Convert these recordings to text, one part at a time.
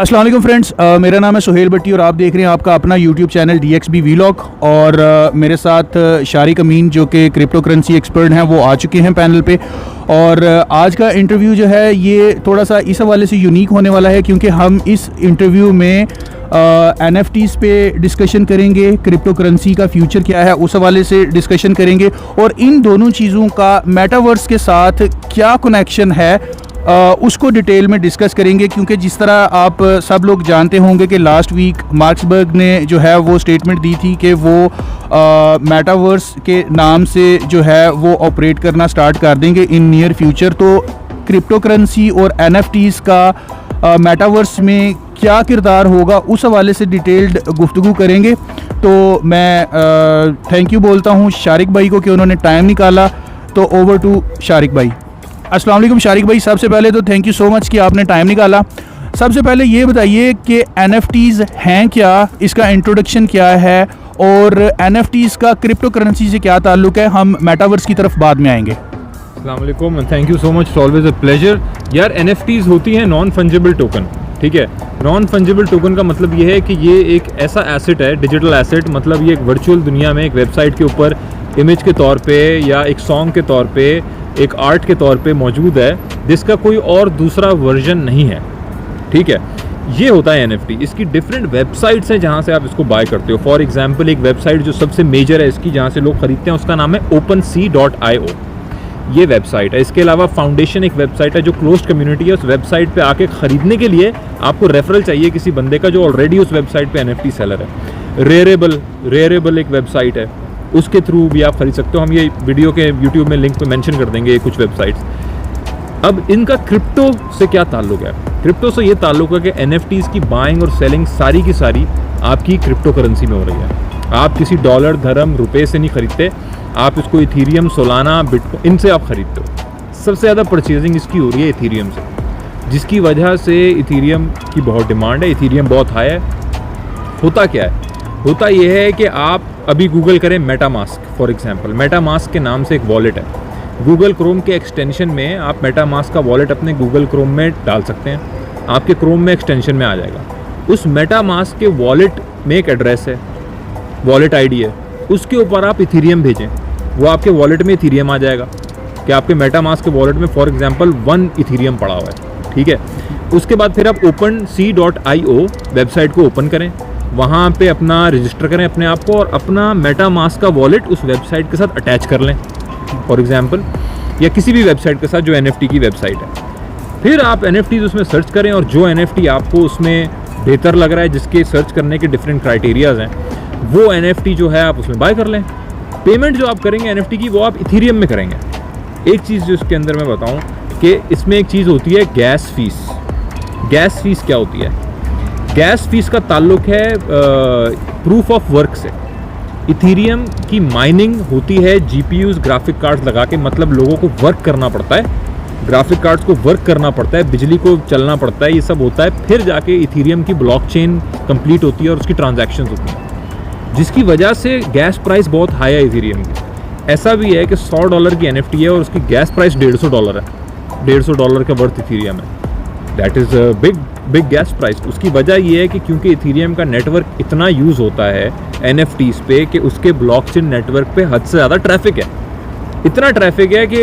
अस्सलाम वालेकुम फ्रेंड्स, मेरा नाम है सुहेल भट्टी और आप देख रहे हैं आपका अपना यूट्यूब चैनल DXB Vlog। और मेरे साथ शारिक अमीन जो कि क्रिप्टो करेंसी एक्सपर्ट हैं वो आ चुके हैं पैनल पे। और आज का इंटरव्यू जो है ये थोड़ा सा इस हवाले से यूनिक होने वाला है क्योंकि हम इस इंटरव्यू में NFTs पे डिस्कशन करेंगे, क्रिप्टो करेंसी का फ्यूचर क्या है उस हवाले से डिस्कशन करेंगे और इन दोनों चीज़ों का मेटावर्स के साथ क्या कनेक्शन है उसको डिटेल में डिस्कस करेंगे। क्योंकि जिस तरह आप सब लोग जानते होंगे कि लास्ट वीक मार्क्सबर्ग ने जो है वो स्टेटमेंट दी थी कि वो मेटावर्स के नाम से जो है वो ऑपरेट करना स्टार्ट कर देंगे इन नियर फ्यूचर। तो क्रिप्टो करेंसी और NFTs का मेटावर्स में क्या किरदार होगा उस हवाले से डिटेल्ड गुफ्तगू करेंगे। तो मैं थैंक यू बोलता हूँ शारिक भाई को कि उन्होंने टाइम निकाला। तो ओवर टू शारिक भाई। अस्सलाम वालेकुम शारिक भाई, सबसे पहले तो थैंक यू सो मच कि आपने टाइम निकाला। सबसे पहले ये बताइए कि NFTs हैं क्या, इसका इंट्रोडक्शन क्या है और NFTs का क्रिप्टो करेंसी से क्या ताल्लुक़ है। हम मेटावर्स की तरफ बाद में आएंगे। अस्सलाम वालेकुम, thank you so much, always a pleasure. यार NFTs होती हैं नॉन फंजिबल टोकन, ठीक है। नॉन फंजिबल टोकन का मतलब ये है कि ये एक ऐसा एसेट है, डिजिटल एसेट, मतलब ये एक वर्चुअल दुनिया में एक वेबसाइट के ऊपर इमेज के तौर पे या एक सॉन्ग के तौर पे, एक आर्ट के तौर पे मौजूद है जिसका कोई और दूसरा वर्जन नहीं है, ठीक है। ये होता है NFT। इसकी डिफरेंट वेबसाइट्स हैं जहाँ से आप इसको बाय करते हो। फॉर एग्जांपल एक वेबसाइट जो सबसे मेजर है इसकी, जहाँ से लोग खरीदते हैं, उसका नाम है OpenSea.io। ये वेबसाइट है। इसके अलावा फाउंडेशन एक वेबसाइट है जो क्लोज्ड कम्युनिटी है। उस वेबसाइट पे आके ख़रीदने के लिए आपको रेफरल चाहिए किसी बंदे का जो ऑलरेडी उस वेबसाइट पे NFT सेलर है। रेयरेबल एक वेबसाइट है, उसके थ्रू भी आप खरीद सकते हो। हम ये वीडियो के यूट्यूब में लिंक पे मेंशन कर देंगे कुछ वेबसाइट्स। अब इनका क्रिप्टो से क्या ताल्लुक है? क्रिप्टो से ये ताल्लुक है कि NFTs की बाइंग और सेलिंग सारी की सारी आपकी क्रिप्टो करेंसी में हो रही है। आप किसी डॉलर, धर्म, रुपए से नहीं खरीदते, आप इसको इथीरियम, सोलाना, बिटकॉइन, इनसे आप खरीदते हो। सबसे ज़्यादा परचेजिंग इसकी हो रही है इथीरियम से, जिसकी वजह से इथीरियम की बहुत डिमांड है। इथीरियम बहुत हाई है। होता क्या है? होता यह है कि आप अभी गूगल करें मेटामास्क, फॉर एग्जांपल। मेटामास्क के नाम से एक वॉलेट है। गूगल क्रोम के एक्सटेंशन में आप मेटामास्क का वॉलेट अपने गूगल क्रोम में डाल सकते हैं, आपके क्रोम में एक्सटेंशन में आ जाएगा। उस मेटामास्क के वॉलेट में एक एड्रेस है, वॉलेट ID है, उसके ऊपर आप इथीरियम भेजें, वो आपके वॉलेट में इथीरियम आ जाएगा कि आपके मेटामास्क के वॉलेट में फॉर एग्जांपल 1 इथीरियम पड़ा हुआ है, ठीक है। उसके बाद फिर आप OpenSea.io वेबसाइट को ओपन करें, वहाँ पे अपना रजिस्टर करें अपने आप को और अपना मेटामास्क का वॉलेट उस वेबसाइट के साथ अटैच कर लें, फॉर एग्जांपल, या किसी भी वेबसाइट के साथ जो NFT की वेबसाइट है। फिर आप NFTs उसमें सर्च करें और जो NFT आपको उसमें बेहतर लग रहा है, जिसके सर्च करने के डिफरेंट क्राइटेरियाज़ हैं, वो NFT जो है आप उसमें बाय कर लें। पेमेंट जो आप करेंगे NFT की, वो आप इथीरियम में करेंगे। एक चीज़ जो इसके अंदर मैं बताऊँ कि इसमें एक चीज़ होती है गैस फीस। गैस फीस क्या होती है? गैस फीस का ताल्लुक है प्रूफ ऑफ वर्क से। इथीरियम की माइनिंग होती है GPUs, ग्राफिक कार्ड्स लगा के, मतलब लोगों को वर्क करना पड़ता है, ग्राफिक कार्ड्स को वर्क करना पड़ता है, बिजली को चलना पड़ता है, ये सब होता है। फिर जाके इथीरियम की ब्लॉकचेन कंप्लीट होती है और उसकी ट्रांजैक्शंस होती हैं, जिसकी वजह से गैस प्राइस बहुत हाई है इथीरियम की। ऐसा भी है कि $100 की NFT है और उसकी गैस प्राइस $150 है। $150 का वर्थ इथीरियम है। That is big gas price. उसकी वजह ये है कि क्योंकि इथीरियम का नेटवर्क इतना यूज़ होता है NFTs पे कि उसके ब्लॉकचेन नेटवर्क पे हद से ज़्यादा ट्रैफिक है। इतना ट्रैफिक है कि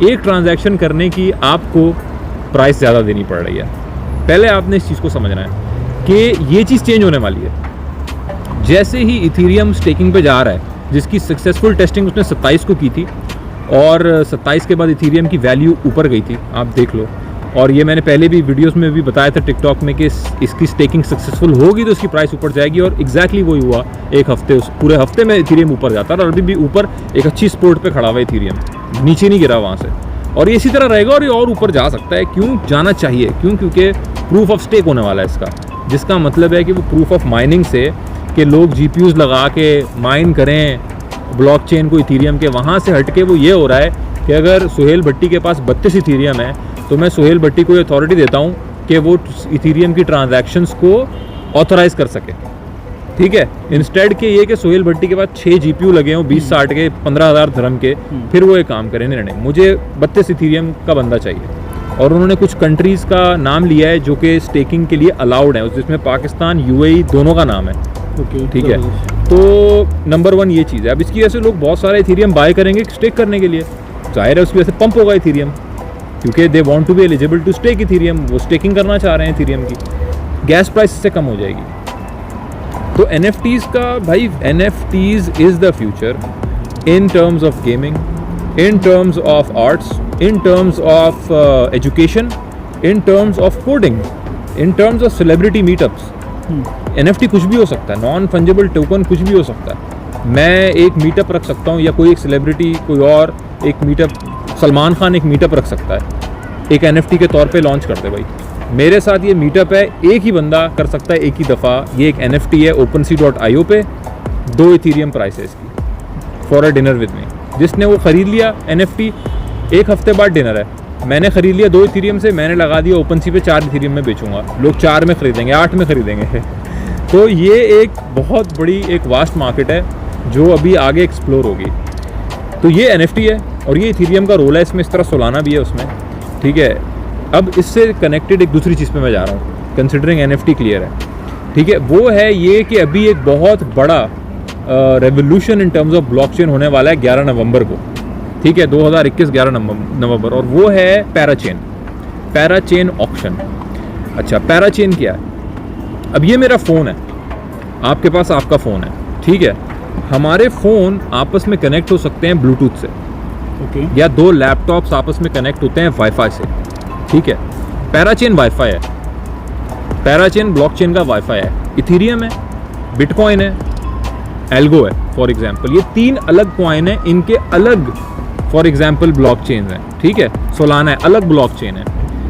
एक ट्रांजैक्शन करने की आपको प्राइस ज़्यादा देनी पड़ रही है। पहले आपने इस चीज़ को समझना है कि ये चीज़ चेंज होने वाली है। जैसे ही इथीरियम स्टेकिंग पे जा रहा है, जिसकी सक्सेसफुल टेस्टिंग उसने 27 को की थी और 27 के बाद इथीरियम की वैल्यू ऊपर गई थी, आप देख लो। और ये मैंने पहले भी वीडियोस में भी बताया था टिकटॉक में कि इसकी स्टेकिंग सक्सेसफुल होगी तो इसकी प्राइस ऊपर जाएगी, और एग्जैक्टली वही हुआ। एक हफ्ते, उस पूरे हफ्ते में इथीरियम ऊपर जाता है और अभी भी ऊपर एक अच्छी स्पोर्ट पे खड़ा हुआ इथीरियम, नीचे नहीं गिरा वहाँ से। और ये इसी तरह रहेगा और ये और ऊपर जा सकता है। क्यों जाना चाहिए? क्योंकि प्रूफ ऑफ स्टेक होने वाला है इसका, जिसका मतलब है कि वो प्रूफ ऑफ माइनिंग से कि लोग GPUs लगा के माइन करें ब्लॉकचेन को इथीरियम के, वहाँ से हटके वो ये हो रहा है कि अगर सुहेल भट्टी के पास 32 इथीरियम है तो मैं सुहेल भट्टी को ये अथॉरिटी देता हूँ कि वो इथीरियम की ट्रांजैक्शंस को ऑथराइज़ कर सके, ठीक है। इंस्टेड के ये कि सुहेल भट्टी के पास 6 GPU लगे हों 20-60 के, 15,000 धर्म के, फिर वो ये काम करें। नहीं, मुझे 32 इथीरियम का बंदा चाहिए। और उन्होंने कुछ कंट्रीज़ का नाम लिया है जो कि स्टेकिंग के लिए अलाउड है, जिसमें पाकिस्तान यूएई दोनों का नाम है। ठीक है, तो नंबर 1 ये चीज़ है। अब इसकी वजह से लोग बहुत सारे इथेरियम बाय करेंगे स्टेक करने के लिए, जाहिर है उसकी वजह से पंप होगा इथेरियम, क्योंकि they want to be eligible to stake Ethereum, वो स्टेकिंग करना चाह रहे हैं इथेरियम की, गैस प्राइस से कम हो जाएगी। तो NFTs का भाई, NFTs is the future in terms of gaming, in terms of arts, in terms of education, in terms of coding, in terms of celebrity meetups. NFT कुछ भी हो सकता है, नॉन फंजिबल टोकन कुछ भी हो सकता है। मैं एक मीटअप रख सकता हूँ, या कोई एक सेलिब्रिटी कोई और एक मीटअप, सलमान खान एक मीटअप रख सकता है, एक NFT के तौर पे लॉन्च कर दे भाई, मेरे साथ ये मीटअप है, एक ही बंदा कर सकता है एक ही दफ़ा, ये एक NFT है OpenSea.io पे, 2 इथेरियम प्राइस है इसकी, for a dinner with me. जिसने वो ख़रीद लिया NFT, 1 हफ्ते बाद डिनर है, मैंने ख़रीद लिया 2 इथेरियम से, मैंने लगा दिया OpenSea पे 4 इथेरियम में बेचूंगा, लोग 4 में ख़रीदेंगे, 8 में ख़रीदेंगे। तो ये एक बहुत बड़ी एक वास्ट मार्केट है जो अभी आगे एक्सप्लोर होगी। तो ये NFT है और ये इथेरियम का रोल है इसमें, इस तरह सोलाना भी है उसमें। ठीक है, अब इससे कनेक्टेड एक दूसरी चीज़ पे मैं जा रहा हूँ, कंसिडरिंग NFT क्लियर है। ठीक है, वो है ये कि अभी एक बहुत बड़ा revolution in terms of blockchain होने वाला है 11 नवंबर को। ठीक है, 2021 11 नवंबर, और वो है पैराचेन ऑक्शन। अच्छा, पैराचेन क्या है? अब ये मेरा फ़ोन है, आपके पास आपका फ़ोन है, ठीक है, हमारे फ़ोन आपस में कनेक्ट हो सकते हैं ब्लूटूथ से, या 2 लैपटॉप्स आपस में कनेक्ट होते हैं वाईफाई से। ठीक है, पैराचेन वाईफाई है, पैराचेन ब्लॉकचेन का वाईफाई है, इथेरियम है, बिटकॉइन है, एल्गो है फॉर एग्जांपल। ये 3 अलग कॉइन है, इनके अलग फॉर एग्जांपल ब्लॉकचेन हैं। ठीक है, सोलाना है, अलग ब्लॉकचेन है,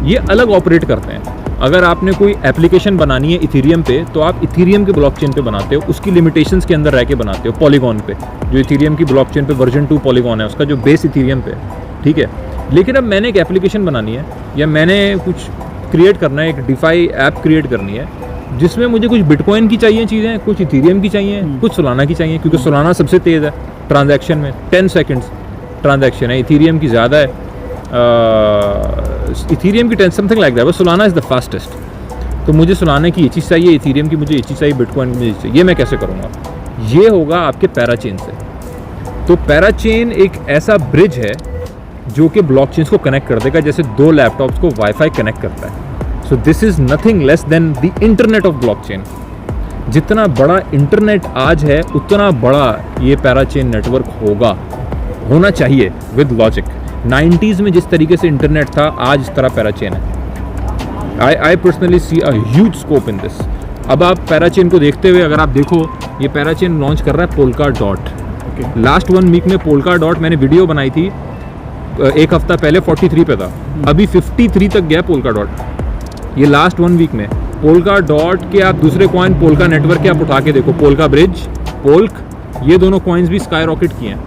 ये अलग ऑपरेट करते हैं। अगर आपने कोई एप्लीकेशन बनानी है इथेरियम पे, तो आप इथेरियम के ब्लॉकचेन पे बनाते हो, उसकी लिमिटेशंस के अंदर रह के बनाते हो, पॉलीगॉन पे, जो इथेरियम की ब्लॉकचेन पे वर्जन 2 पॉलीगॉन है उसका, जो बेस इथेरियम पे। ठीक है, लेकिन अब मैंने एक एप्लीकेशन बनानी है, या मैंने कुछ क्रिएट करना है, एक डिफाई ऐप क्रिएट करनी है, जिसमें मुझे कुछ बिटकॉइन की चाहिए चीज़ें, कुछ इथेरियम की चाहिए, कुछ सोलाना की चाहिए, क्योंकि सोलाना सबसे तेज़ है ट्रांजैक्शन में, 10 सेकंड्स ट्रांजैक्शन है, इथेरियम की ज़्यादा है, इथेरियम की 10 समथिंग लाइक दैट, बस सोलाना इज़ द फास्टेस्ट। तो मुझे सोलाना की ये चीज़ चाहिए, इथेरियम की मुझे ये चीज़ चाहिए, बिटकॉइन की मुझे चाहिए, ये मैं कैसे करूँगा? ये होगा आपके पैराचेन से। तो पैराचेन एक ऐसा ब्रिज है जो कि ब्लॉकचेन्स को कनेक्ट कर देगा, जैसे 2 लैपटॉप्स को वाईफाई कनेक्ट करता है। So this is nothing less than the internet of blockchain. जितना बड़ा इंटरनेट आज है, उतना बड़ा ये पैराचेन नेटवर्क होना चाहिए विद लॉजिक। 90s में जिस तरीके से इंटरनेट था, आज इस तरह पैराचेन है। I personally see a huge scope in this. अब आप पैराचेन को देखते हुए, अगर आप देखो, ये पैराचेन लॉन्च कर रहा है पोल्का डॉट। लास्ट 1 वीक में पोल्का डॉट, मैंने वीडियो बनाई थी 1 हफ्ता पहले, 43 पे था, अभी 53 तक गया पोल्का डॉट। ये लास्ट 1 वीक में पोल्का डॉट के आप दूसरे कॉइन पोल्का नेटवर्क के आप उठा के देखो, पोल्का ब्रिज, पोल्क, ये दोनों कॉइन्स भी स्काई रॉकेट किए हैं,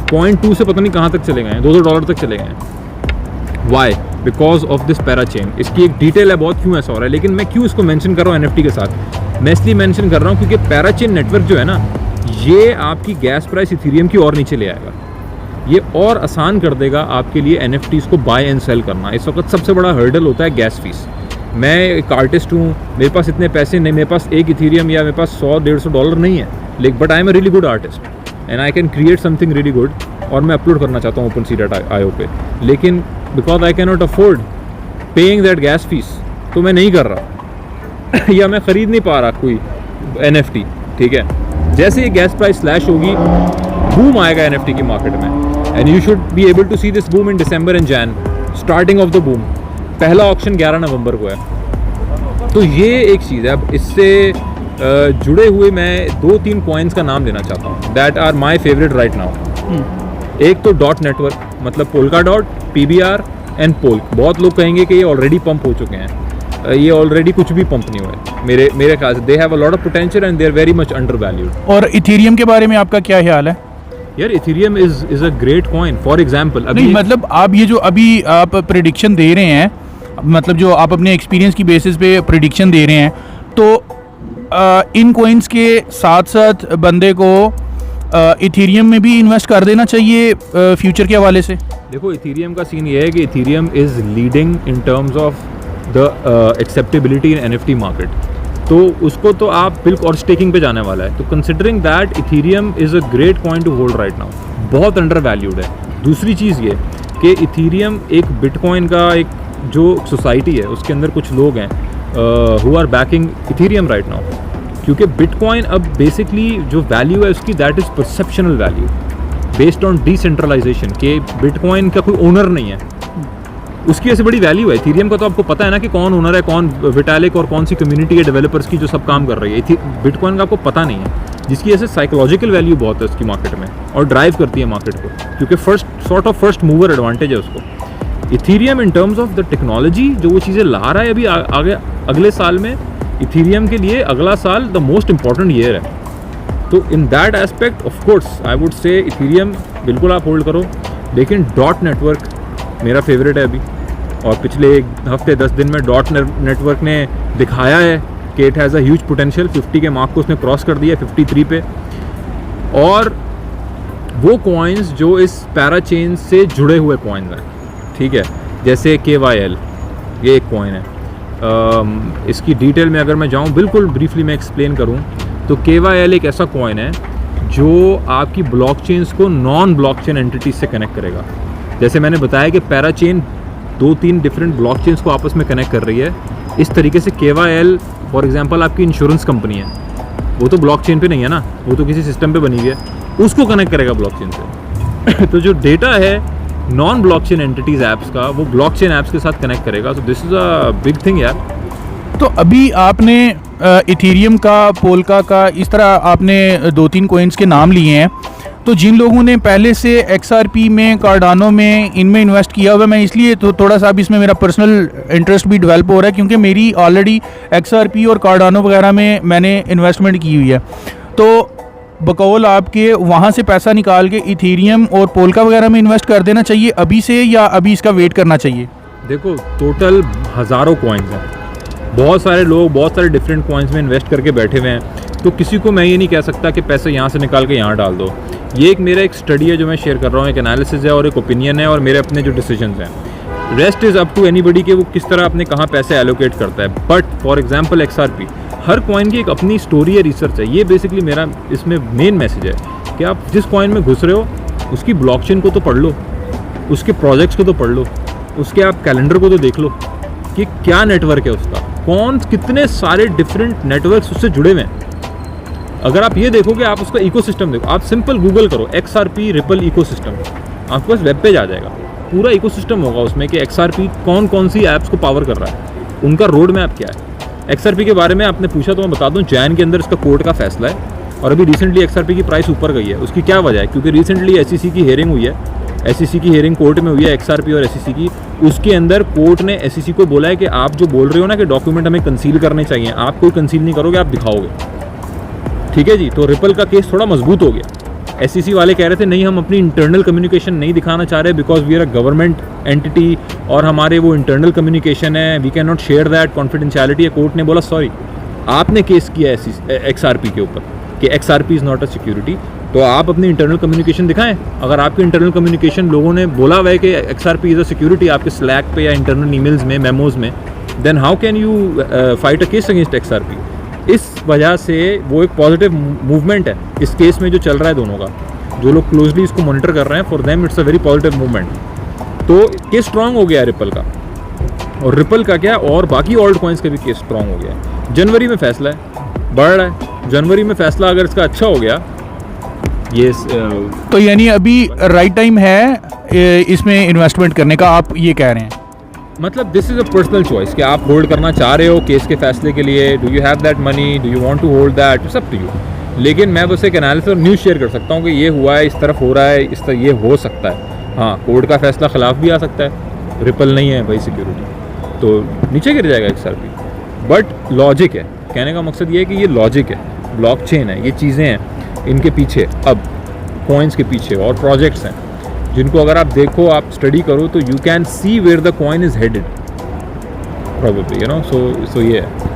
$0.2 से पता नहीं कहाँ तक चले गए हैं, $2 तक चले गए हैं। Why? Because of this parachain. इसकी एक डिटेल है बहुत, क्यों ऐसा हो रहा है, लेकिन मैं क्यों इसको मेंशन कर रहा हूँ NFT के साथ? मैं इसलिए मेंशन कर रहा हूँ क्योंकि पैराचेन नेटवर्क जो है ना, ये आपकी गैस प्राइस इथेरियम की और नीचे ले आएगा। ये और आसान कर देगा आपके लिए NFTs को बाय एंड सेल करना। इस वक्त सबसे बड़ा हर्डल होता है गैस फीस। मैं एक आर्टिस्ट हूँ, मेरे पास इतने पैसे नहीं, मेरे पास एक इथेरियम या मेरे पास $100-150 नहीं है, लेकिन but I am a really good artist and I can create something really good, और मैं अपलोड करना चाहता हूँ OpenSea.io पे, लेकिन because I can not afford paying that gas fees, तो मैं नहीं कर रहा या मैं ख़रीद नहीं पा रहा कोई NFT। ठीक है, जैसे ये गैस प्राइस स्लैश होगी, बूम आएगा NFT की मार्केट में, and you should be able to see this boom in December and Jan, starting of the boom. पहला ऑक्शन 11 नवंबर को है। तो ये एक चीज़ है। अब इससे जुड़े हुए मैं 2-3 कॉइन्स का नाम लेना चाहता हूँ that are my favourite right now. एक तो डॉट नेटवर्क, मतलब पोल्का डॉट, PBR एंड पोल्क। बहुत लोग कहेंगे कि ये ऑलरेडी पंप हो चुके हैं, ये ऑलरेडी कुछ भी पंप नहीं हुआ है मेरे ख्याल से। They have a lot of potential and they are very much undervalued. और इथेरियम के बारे में आपका क्या ख्याल है? यार Ethereum is a great coin. For example नहीं, मतलब आप ये जो अभी आप प्रेडिक्शन दे रहे हैं, मतलब जो आप अपने एक्सपीरियंस की बेसिस पे प्रेडिक्शन दे रहे हैं, तो इन कॉइन्स के साथ साथ बंदे को इथेरियम में भी इन्वेस्ट कर देना चाहिए फ्यूचर के हवाले से? देखो इथेरियम का सीन ये है कि Ethereum is leading in terms of the acceptability in NFT market, तो उसको तो आप बिल्कुल और स्टेकिंग पे जाने वाला है, तो considering that Ethereum is a great coin to hold right now, बहुत अंडर वैल्यूड है। दूसरी चीज़ ये कि इथेरियम एक बिटकॉइन का एक जो सोसाइटी है उसके अंदर कुछ लोग हैं who are backing Ethereum right now, क्योंकि बिटकॉइन अब बेसिकली जो वैल्यू है उसकी that is perceptional value based on decentralization, के बिटकॉइन का कोई ओनर नहीं है, उसकी ऐसे बड़ी वैल्यू है। इथेरियम का तो आपको पता है ना कि कौन ओनर है, कौन विटालिक और कौन सी कम्युनिटी है डेवलपर्स की जो सब काम कर रही है। बिटकॉइन का आपको पता नहीं है, जिसकी ऐसे साइकोलॉजिकल वैल्यू बहुत है उसकी मार्केट में और ड्राइव करती है मार्केट को, क्योंकि फर्स्ट मूवर एडवांटेज है उसको। Ethereum in terms of the technology जो वो चीज़ें ला रहा है अभी आगे अगले साल में, इथेरियम के लिए अगला साल द मोस्ट इंपॉर्टेंट ईयर है। तो in that aspect of course I would say Ethereum बिल्कुल आप होल्ड करो, लेकिन डॉट नेटवर्क मेरा फेवरेट है अभी, और पिछले एक हफ्ते 10 दिन में डॉट नेटवर्क ने दिखाया है कि it has a huge potential. 50 के मार्क को उसने क्रॉस कर दिया 53 पे, और वो कॉइन्स जो इस पैरा चेन से जुड़े हुए कॉइन्स हैं, ठीक है, जैसे KYL ये एक कॉइन है। इसकी डिटेल में अगर मैं जाऊँ बिल्कुल ब्रीफली मैं एक्सप्लेन करूँ तो KYL एक ऐसा कॉइन है जो आपकी ब्लॉकचेन्स को नॉन ब्लॉकचेन एंटिटीज से कनेक्ट करेगा। जैसे मैंने बताया कि पैराचेन 2-3 डिफरेंट ब्लॉकचेन्स को आपस में कनेक्ट कर रही है, इस तरीके से KYL फॉर एग्जांपल आपकी इंश्योरेंस कंपनी है, वो तो ब्लॉकचेन पे नहीं है ना, वो तो किसी सिस्टम पे बनी हुई है, उसको कनेक्ट करेगा ब्लॉकचेन से। तो जो डेटा है नॉन ब्लॉकचेन एंटिटीज ऐप्स का वो ब्लॉकचेन ऐप्स के साथ कनेक्ट करेगा, तो this is a big thing यार। तो अभी आपने इथेरियम का, पोल्का का, इस तरह आपने 2-3 कॉइन्स के नाम लिए हैं, तो जिन लोगों ने पहले से XRP में, कार्डानो में, इनमें इन्वेस्ट किया हुआ, मैं इसलिए तो थोड़ा सा अब इसमें मेरा पर्सनल इंटरेस्ट भी डेवलप हो रहा है, क्योंकि मेरी ऑलरेडी XRP और कार्डानो वगैरह में मैंने इन्वेस्टमेंट की हुई है। तो बकौल आपके वहाँ से पैसा निकाल के इथेरियम और पोल्का वगैरह में इन्वेस्ट कर देना चाहिए अभी से, या अभी इसका वेट करना चाहिए? देखो टोटल हज़ारों कॉइन्स हैं, बहुत सारे लोग बहुत सारे डिफरेंट कॉइन्स में इन्वेस्ट करके बैठे हुए हैं, तो किसी को मैं ये नहीं कह सकता कि पैसे यहाँ से निकाल के यहाँ डाल दो। ये एक मेरा एक स्टडी है जो मैं शेयर कर रहा हूँ, एक एनालिसिस है और एक ओपिनियन है और मेरे अपने जो डिसीजंस हैं। Rest is up to anybody कि वो किस तरह अपने कहाँ पैसे एलोकेट करता है। But for example XRP, her coin की एक अपनी स्टोरी है, रिसर्च है। ये बेसिकली मेरा इसमें मेन मैसेज है कि आप जिस कॉइन में घुस रहे हो उसकी ब्लॉकचेन को तो पढ़ लो, उसके प्रोजेक्ट्स को तो पढ़ लो, उसके आप कैलेंडर को तो देख लो कि क्या नेटवर्क है उसका, कौन कितने सारे डिफरेंट नेटवर्क्स उससे जुड़े हुए हैं। अगर आप ये देखोगे, आप उसका इकोसिस्टम देखो, आप सिंपल गूगल करो XRP रिपल इकोसिस्टम, आपके पास वेब पेज आ जाएगा, पूरा इकोसिस्टम होगा उसमें कि XRP कौन कौन सी ऐप्स को पावर कर रहा है, उनका रोड मैप क्या है। XRP के बारे में आपने पूछा तो मैं बता दूं, जैन के अंदर इसका कोर्ट का फैसला है और अभी रिसेंटली XRP की प्राइस ऊपर गई है। उसकी क्या वजह है? क्योंकि रिसेंटली SEC की हेयरिंग हुई है, SEC की हेयरिंग कोर्ट में हुई है XRP और SEC की। उसके अंदर कोर्ट ने SEC को बोला है कि आप जो बोल रहे हो ना कि डॉक्यूमेंट हमें कंसील करने चाहिए, आप कोई कंसील नहीं करोगे, आप दिखाओगे, ठीक है जी। तो रिपल का केस थोड़ा मजबूत हो गया। SEC वाले कह रहे थे नहीं, हम अपनी इंटरनल कम्युनिकेशन नहीं दिखाना चाह रहे because we are a government entity और हमारे वो इंटरनल कम्युनिकेशन है, we can not share that, confidentiality है। कोर्ट ने बोला सॉरी, आपने केस किया है XRP के ऊपर कि XRP is not a security, तो आप अपनी इंटरनल कम्युनिकेशन दिखाएं। अगर आपकी इंटरनल कम्युनिकेशन लोगों ने बोला हुआ है कि XRP इज़ अ सिक्योरिटी आपके स्लैक पे या इंटरनल ईमेल्स में, मेमोज में, then how can you fight a case against XRP। इस वजह से वो एक पॉजिटिव मूवमेंट है इस केस में जो चल रहा है दोनों का। जो लोग क्लोजली इसको मॉनिटर कर रहे हैं, for them it's a very positive movement. तो केस स्ट्रांग हो गया है रिपल का, और रिपल का क्या, और बाकी ऑल्ट कॉइन्स का भी केस स्ट्रांग हो गया है। जनवरी में फैसला है, बढ़ रहा है। जनवरी में फैसला अगर इसका अच्छा हो गया, ये तो यानी अभी राइट टाइम है इसमें इन्वेस्टमेंट करने का, आप ये कह रहे हैं? मतलब this is a personal choice कि आप होल्ड करना चाह रहे हो केस के फैसले के लिए, do you have that money, do you want to hold that, it's up to you. लेकिन मैं बस एक एनालिसिस और न्यूज़ शेयर कर सकता हूँ कि ये हुआ है, इस तरफ हो रहा है, इस तरह ये हो सकता है। हाँ, कोर्ट का फैसला खिलाफ भी आ सकता है, रिपल नहीं है भाई सिक्योरिटी, तो नीचे गिर जाएगा XRP। बट लॉजिक है, कहने का मकसद ये है कि ये लॉजिक है, ब्लॉकचेन है, ये चीज़ें हैं इनके पीछे, अब कॉइन्स के पीछे और प्रोजेक्ट्स हैं जिनको अगर आप देखो, आप स्टडी करो तो you can see where the coin is headed probably, you know. So ये है।